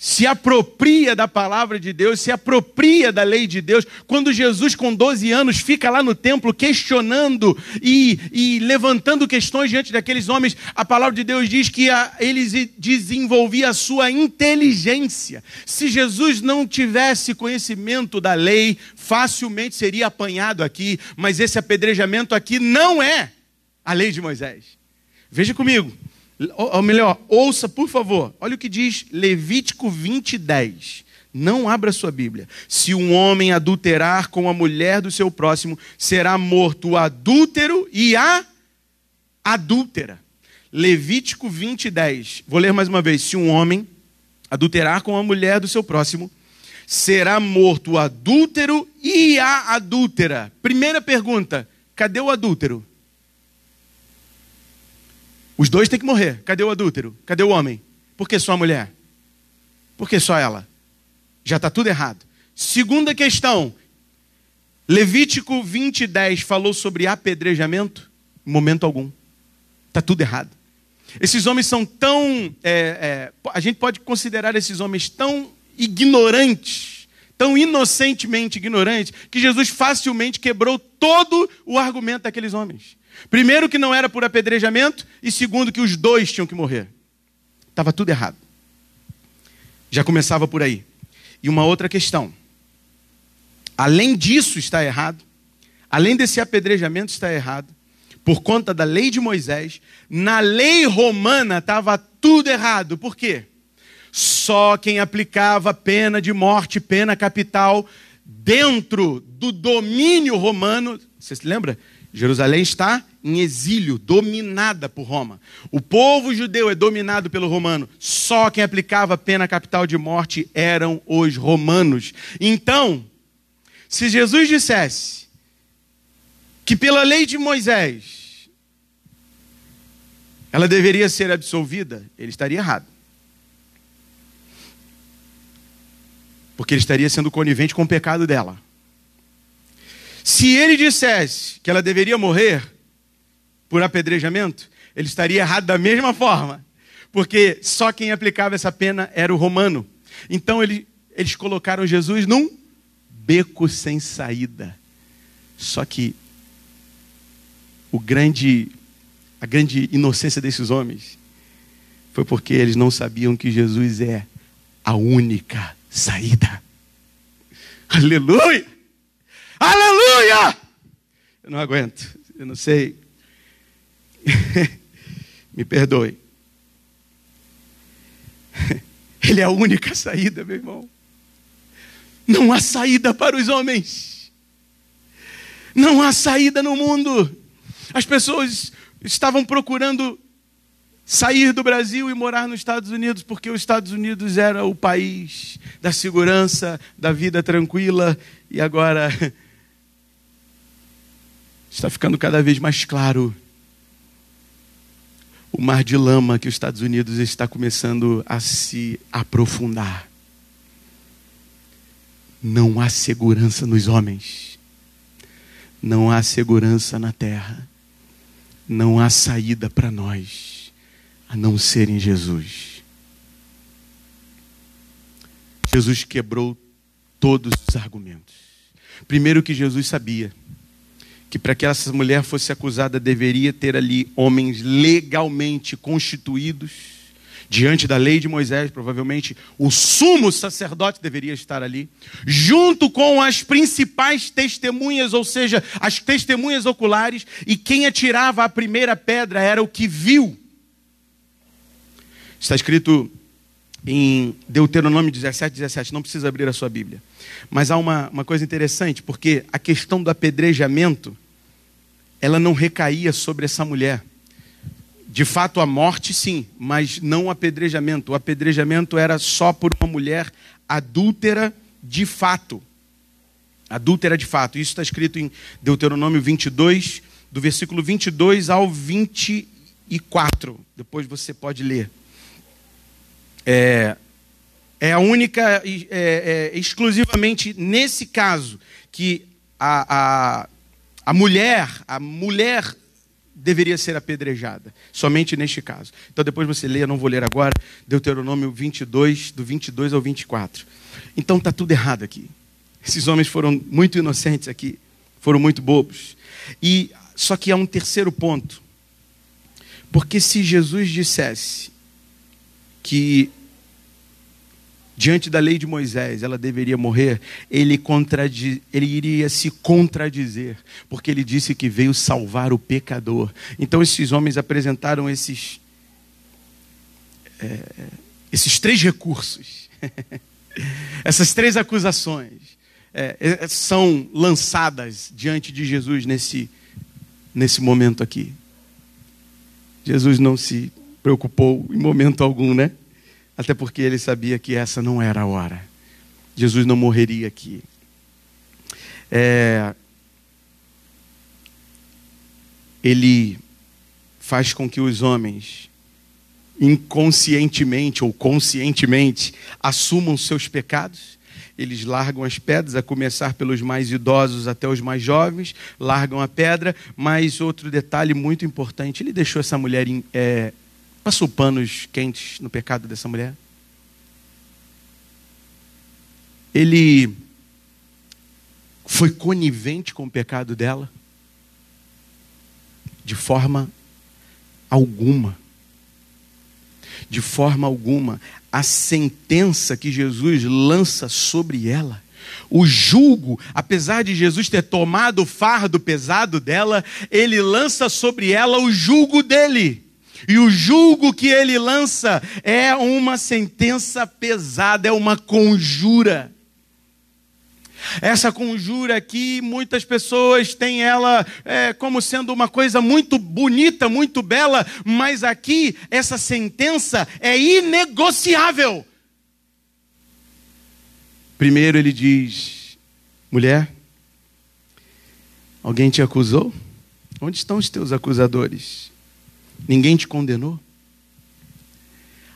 se apropria da palavra de Deus, se apropria da lei de Deus, quando Jesus com 12 anos fica lá no templo questionando e levantando questões diante daqueles homens, a palavra de Deus diz que eles desenvolviam a sua inteligência. Se Jesus não tivesse conhecimento da lei, facilmente seria apanhado aqui, mas esse apedrejamento aqui não é a lei de Moisés. Veja comigo. Ou melhor, ouça por favor. Olha o que diz Levítico 20:10. Não abra sua Bíblia. Se um homem adulterar com a mulher do seu próximo, será morto o adúltero e a adúltera. Levítico 20:10. Vou ler mais uma vez. Se um homem adulterar com a mulher do seu próximo, será morto o adúltero e a adúltera. Primeira pergunta: cadê o adúltero? Os dois têm que morrer. Cadê o adúltero? Cadê o homem? Por que só a mulher? Por que só ela? Já está tudo errado. Segunda questão. Levítico 20:10 falou sobre apedrejamento? Em momento algum. Está tudo errado. Esses homens são tão... a gente pode considerar esses homens tão ignorantes, tão inocentemente ignorantes, que Jesus facilmente quebrou todo o argumento daqueles homens. Primeiro, que não era por apedrejamento, e segundo, que os dois tinham que morrer. Estava tudo errado. Já começava por aí. E uma outra questão. Além disso está errado, além desse apedrejamento está errado, por conta da lei de Moisés, na lei romana estava tudo errado. Por quê? Só quem aplicava pena de morte, pena capital, dentro do domínio romano, você se lembra? Jerusalém está em exílio, dominada por Roma. O povo judeu é dominado pelo romano. Só quem aplicava a pena capital de morte eram os romanos. Então, se Jesus dissesse que pela lei de Moisés ela deveria ser absolvida, ele estaria errado. Porque ele estaria sendo conivente com o pecado dela. Se ele dissesse que ela deveria morrer por apedrejamento, ele estaria errado da mesma forma. Porque só quem aplicava essa pena era o romano. Então eles colocaram Jesus num beco sem saída. Só que a grande inocência desses homens foi porque eles não sabiam que Jesus é a única saída. Aleluia! Aleluia! Eu não aguento, eu não sei. Me perdoe. Ele é a única saída, meu irmão. Não há saída para os homens. Não há saída no mundo. As pessoas estavam procurando sair do Brasil e morar nos Estados Unidos, porque os Estados Unidos era o país da segurança, da vida tranquila, e agora está ficando cada vez mais claro o mar de lama que os Estados Unidos está começando a se aprofundar. Não há segurança nos homens. Não há segurança na terra. Não há saída para nós, a não ser em Jesus. Jesus quebrou todos os argumentos. Primeiro que Jesus sabia que para que essa mulher fosse acusada deveria ter ali homens legalmente constituídos diante da lei de Moisés. Provavelmente o sumo sacerdote deveria estar ali, junto com as principais testemunhas, ou seja, as testemunhas oculares, e quem atirava a primeira pedra era o que viu. Está escrito em Deuteronômio 17, não precisa abrir a sua Bíblia. Mas há uma coisa interessante, porque a questão do apedrejamento, ela não recaía sobre essa mulher. De fato, a morte sim, mas não o apedrejamento. O apedrejamento era só por uma mulher adúltera de fato. Adúltera de fato. Isso está escrito em Deuteronômio 22, do versículo 22 ao 24. Depois você pode ler. É a única, exclusivamente nesse caso, que a mulher deveria ser apedrejada. Somente neste caso. Então depois você lê, eu não vou ler agora, Deuteronômio 22, do 22 ao 24. Então está tudo errado aqui. Esses homens foram muito inocentes aqui. Foram muito bobos. Só que há um terceiro ponto. Porque se Jesus dissesse que diante da lei de Moisés ela deveria morrer, ele iria se contradizer, porque ele disse que veio salvar o pecador. Então esses homens apresentaram esses três recursos, essas três acusações são lançadas diante de Jesus nesse momento aqui. Jesus não se preocupou em momento algum, né? Até porque ele sabia que essa não era a hora. Jesus não morreria aqui. Ele faz com que os homens, inconscientemente ou conscientemente, assumam seus pecados. Eles largam as pedras, a começar pelos mais idosos até os mais jovens, largam a pedra. Mas outro detalhe muito importante, ele deixou essa mulher passou panos quentes no pecado dessa mulher. Ele foi conivente com o pecado dela? De forma alguma. De forma alguma. A sentença que Jesus lança sobre ela, o julgo, apesar de Jesus ter tomado o fardo pesado dela, ele lança sobre ela o julgo dele. E o julgo que ele lança é uma sentença pesada, é uma conjura. Essa conjura aqui, muitas pessoas têm ela como sendo uma coisa muito bonita, muito bela, mas aqui essa sentença é inegociável. Primeiro ele diz: mulher, alguém te acusou? Onde estão os teus acusadores? Ninguém te condenou?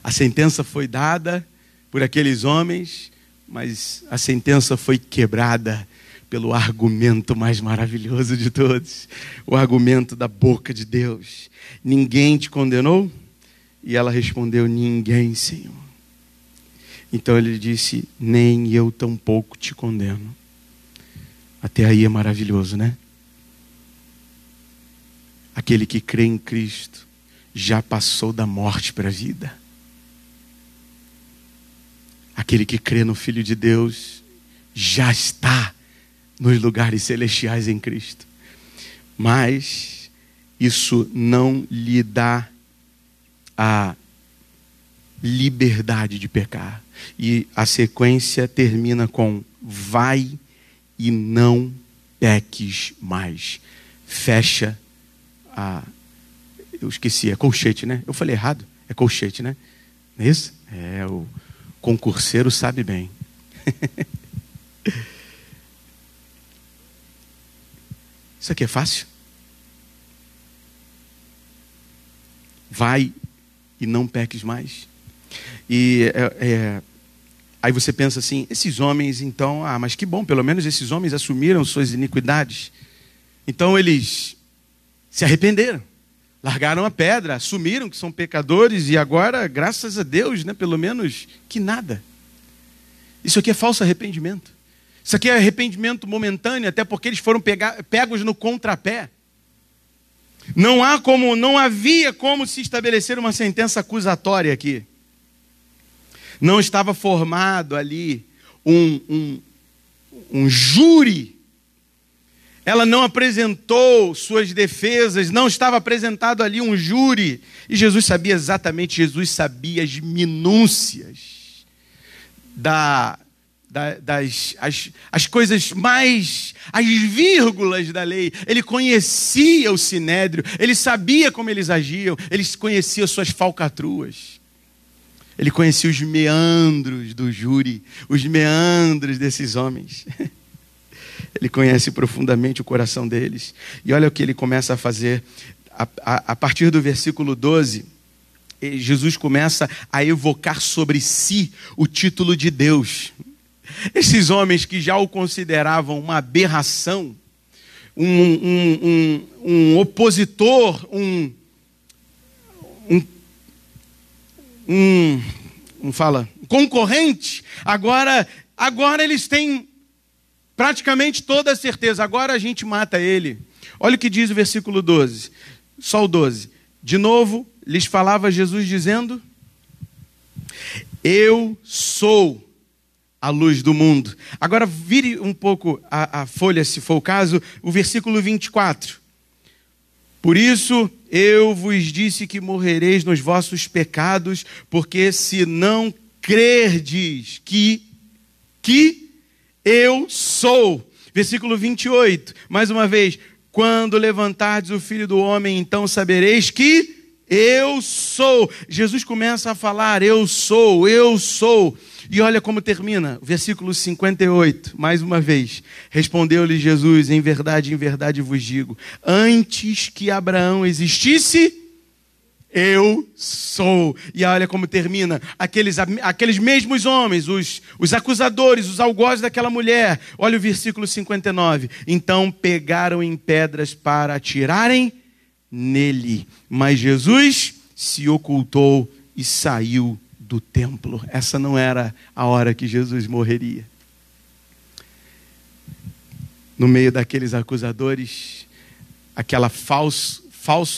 A sentença foi dada por aqueles homens, mas a sentença foi quebrada pelo argumento mais maravilhoso de todos, o argumento da boca de Deus. Ninguém te condenou? E ela respondeu: ninguém, Senhor. Então ele disse: nem eu tampouco te condeno. Até aí é maravilhoso, né? Aquele que crê em Cristo já passou da morte para a vida. Aquele que crê no Filho de Deus já está nos lugares celestiais em Cristo. Mas isso não lhe dá a liberdade de pecar. E a sequência termina com: vai e não peques mais. Fecha eu esqueci, é colchete, né? Eu falei errado, é colchete, né? Não é isso? O concurseiro sabe bem. Isso aqui é fácil? Vai e não peques mais. E aí você pensa assim: esses homens então, mas que bom, pelo menos esses homens assumiram suas iniquidades. Então eles se arrependeram, largaram a pedra, assumiram que são pecadores e agora, graças a Deus, né, pelo menos que nada. Isso aqui é falso arrependimento. Isso aqui é arrependimento momentâneo, até porque eles foram pegos no contrapé. Não havia como se estabelecer uma sentença acusatória aqui. Não estava formado ali um júri. Ela não apresentou suas defesas, não estava apresentado ali um júri. E Jesus sabia exatamente, Jesus sabia as minúcias as coisas mais, as vírgulas da lei. Ele conhecia o sinédrio, ele sabia como eles agiam, ele conhecia suas falcatruas. Ele conhecia os meandros do júri, os meandros desses homens. Ele conhece profundamente o coração deles. E olha o que ele começa a fazer. A partir do versículo 12, Jesus começa a evocar sobre si o título de Deus. Esses homens que já o consideravam uma aberração, um opositor, um concorrente, agora eles têm praticamente toda a certeza. Agora a gente mata ele. Olha o que diz o versículo 12. Só o 12. De novo, lhes falava Jesus dizendo: eu sou a luz do mundo. Agora vire um pouco a folha, se for o caso, o versículo 24. Por isso eu vos disse que morrereis nos vossos pecados, porque se não crerdes que eu sou. Versículo 28, mais uma vez. Quando levantardes o Filho do Homem, então sabereis que eu sou. Jesus começa a falar, eu sou, eu sou. E olha como termina, versículo 58, mais uma vez. Respondeu-lhe Jesus: em verdade vos digo, antes que Abraão existisse, eu sou. E olha como termina, aqueles mesmos homens, os acusadores, os algozes daquela mulher. Olha o versículo 59. Então pegaram em pedras para atirarem nele, mas Jesus se ocultou e saiu do templo. Essa não era a hora que Jesus morreria. No meio daqueles acusadores, aquela falso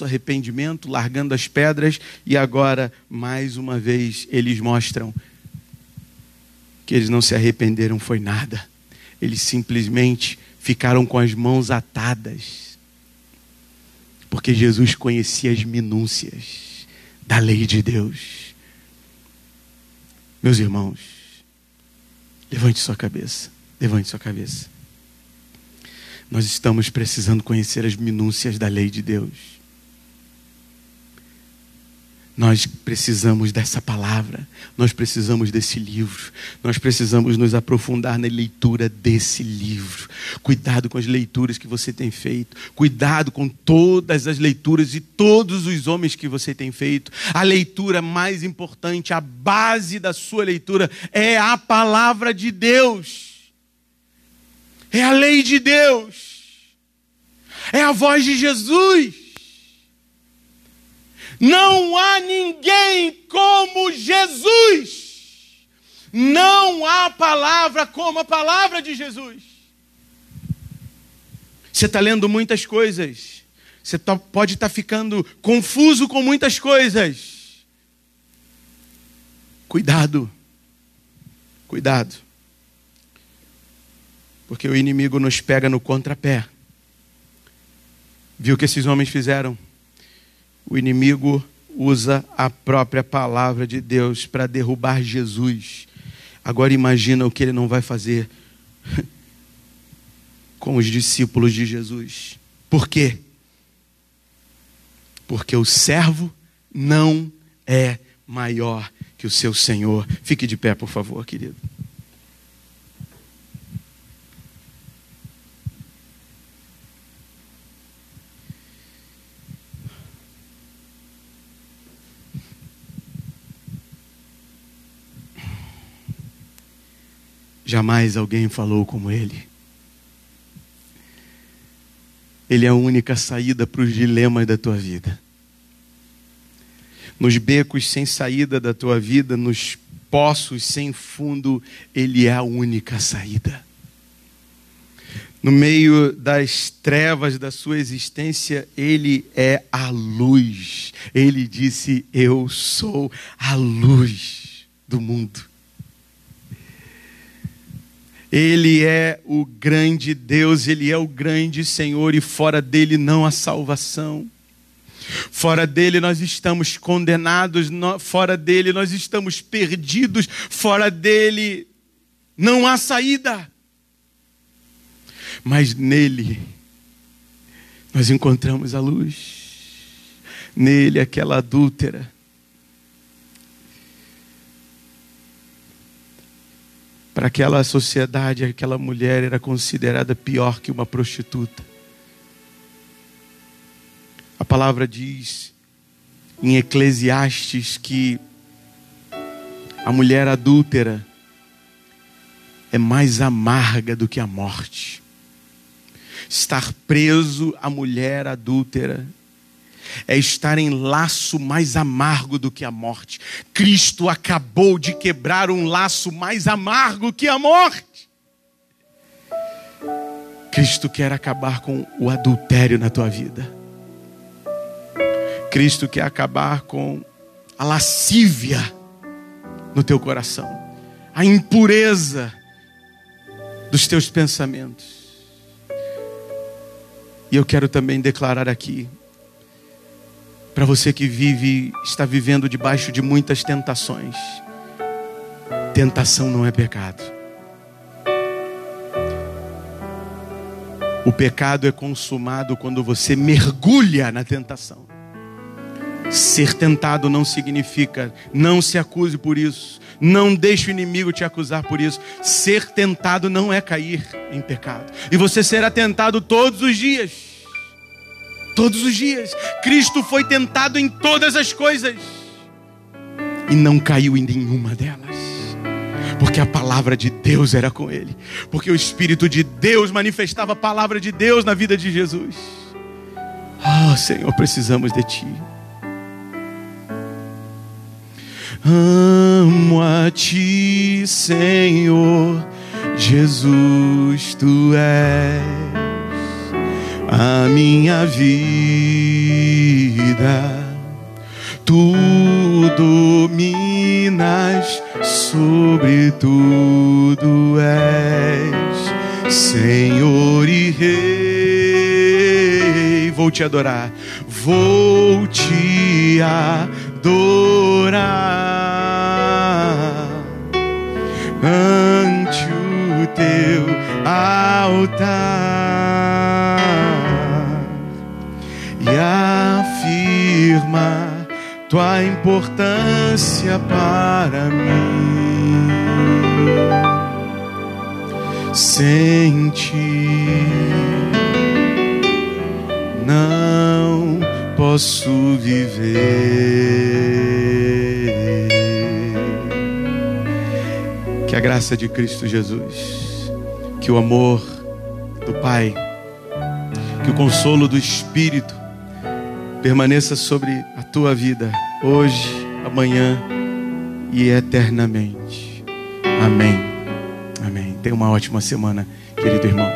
arrependimento, largando as pedras, e agora, mais uma vez, eles mostram que eles não se arrependeram, foi nada. Eles simplesmente ficaram com as mãos atadas, porque Jesus conhecia as minúcias da lei de Deus. Meus irmãos, levante sua cabeça, levante sua cabeça. Nós estamos precisando conhecer as minúcias da lei de Deus. Nós precisamos dessa palavra, nós precisamos desse livro, nós precisamos nos aprofundar na leitura desse livro. Cuidado com as leituras que você tem feito, cuidado com todas as leituras de todos os homens que você tem feito. A leitura mais importante, a base da sua leitura é a palavra de Deus, é a lei de Deus, é a voz de Jesus. Não há ninguém como Jesus. Não há palavra como a palavra de Jesus. Você está lendo muitas coisas. Você pode estar ficando confuso com muitas coisas. Cuidado. Cuidado. Porque o inimigo nos pega no contrapé. Viu o que esses homens fizeram? O inimigo usa a própria palavra de Deus para derrubar Jesus. Agora imagina o que ele não vai fazer com os discípulos de Jesus. Por quê? Porque o servo não é maior que o seu Senhor. Fique de pé, por favor, querido. Jamais alguém falou como ele. Ele é a única saída para os dilemas da tua vida. Nos becos sem saída da tua vida, nos poços sem fundo, Ele é a única saída. No meio das trevas da sua existência, Ele é a luz. Ele disse: eu sou a luz do mundo. Ele é o grande Deus, Ele é o grande Senhor, e fora dele não há salvação. Fora dele nós estamos condenados, fora dele nós estamos perdidos, fora dele não há saída. Mas nele nós encontramos a luz. Nele, aquela adúltera, para aquela sociedade, aquela mulher era considerada pior que uma prostituta. A palavra diz em Eclesiastes que a mulher adúltera é mais amarga do que a morte. Estar preso à mulher adúltera é estar em laço mais amargo do que a morte. Cristo acabou de quebrar um laço mais amargo que a morte. Cristo quer acabar com o adultério na tua vida. Cristo quer acabar com a lascívia no teu coração, a impureza dos teus pensamentos. E eu quero também declarar aqui, para você que está vivendo debaixo de muitas tentações: tentação não é pecado. O pecado é consumado quando você mergulha na tentação. Ser tentado não significa, não se acuse por isso, não deixe o inimigo te acusar por isso. Ser tentado não é cair em pecado. E você será tentado todos os dias. Todos os dias. Cristo foi tentado em todas as coisas e não caiu em nenhuma delas, porque a palavra de Deus era com ele, porque o Espírito de Deus manifestava a palavra de Deus na vida de Jesus. Senhor, precisamos de Ti. Amo a Ti, Senhor Jesus, Tu és a minha vida. Tu dominas sobre tudo, és Senhor e Rei. Vou te adorar, vou te adorar ante o teu altar e afirma tua importância para mim. Sem Ti não posso viver. Que a graça de Cristo Jesus, que o amor do Pai, que o consolo do Espírito permaneça sobre a tua vida, hoje, amanhã e eternamente. Amém. Amém. Tenha uma ótima semana, querido irmão.